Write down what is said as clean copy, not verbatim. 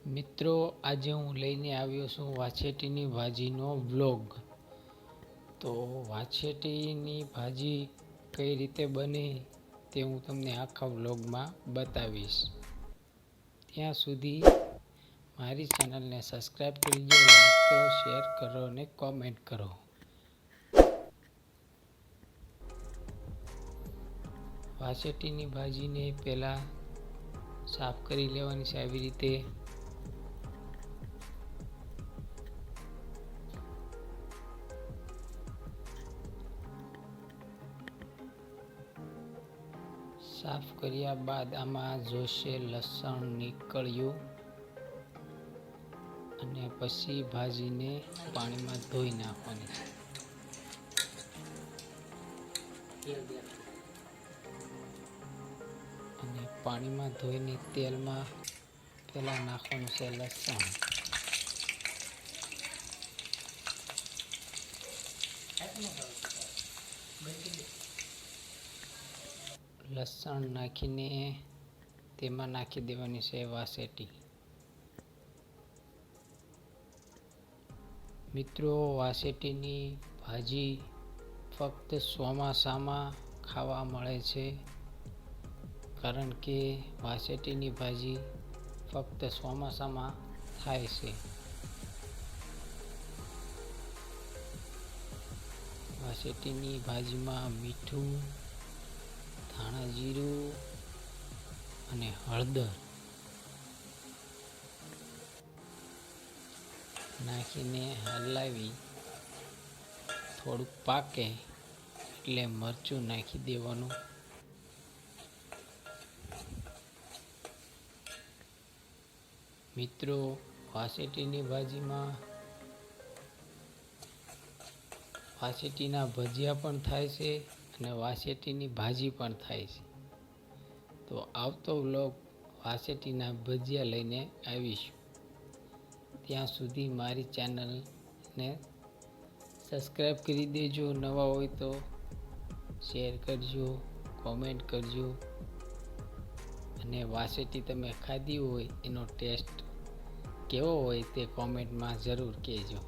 મિત્રો, આજે હું લઈને આવ્યો છું વાછેટીની ભાજીનો વ્લોગ. તો વાછેટીની ભાજી કઈ રીતે બને તે હું તમને આખા વ્લોગમાં બતાવીશ. ત્યાં સુધી મારી ચેનલને સબસ્ક્રાઈબ કરી દો, લાઈક કરો, શેર કરો અને કોમેન્ટ કરો. વાછેટીની ભાજીને પહેલાં સાફ કરી લેવાની છે. આવી રીતે સાફ કર્યા બાદ આમાં જોશે લસણ નીકળ્યું અને પછી ભાજીને પાણીમાં ધોઈ નાખવાની છે. અને પાણીમાં ધોઈને તેલમાં પહેલાં નાખવાનું છે લસણ. લસણ નાખીને તેમાં નાખી દેવાની છે વાછેટી. મિત્રો, વાછેટીની ભાજી ફક્ત ચોમાસામાં ખાવા મળે છે, કારણ કે વાછેટીની ભાજી ફક્ત ચોમાસામાં થાય છે. વાછેટીની ભાજીમાં મીઠું, ધાણા જીરું અને હળદર નાખીને હલાવી થોડુંક પાકે એટલે મરચું નાખી દેવાનું. મિત્રો, વાછેટીની ભાજીમાં વાછેટીના ભજીયા પણ થાય છે અને વાછેટીની ભાજી પણ થાય છે. તો આવતો વ્લોગ વાછેટીના ભજીયા લઈને આવીશું. ત્યાં સુધી મારી ચેનલને સબસ્ક્રાઈબ કરી દેજો. નવા હોય તો શેર કરજો, કોમેન્ટ કરજો અને વાછેટી તમે ખાધી હોય એનો ટેસ્ટ કેવો હોય તે કોમેન્ટમાં જરૂર કહેજો.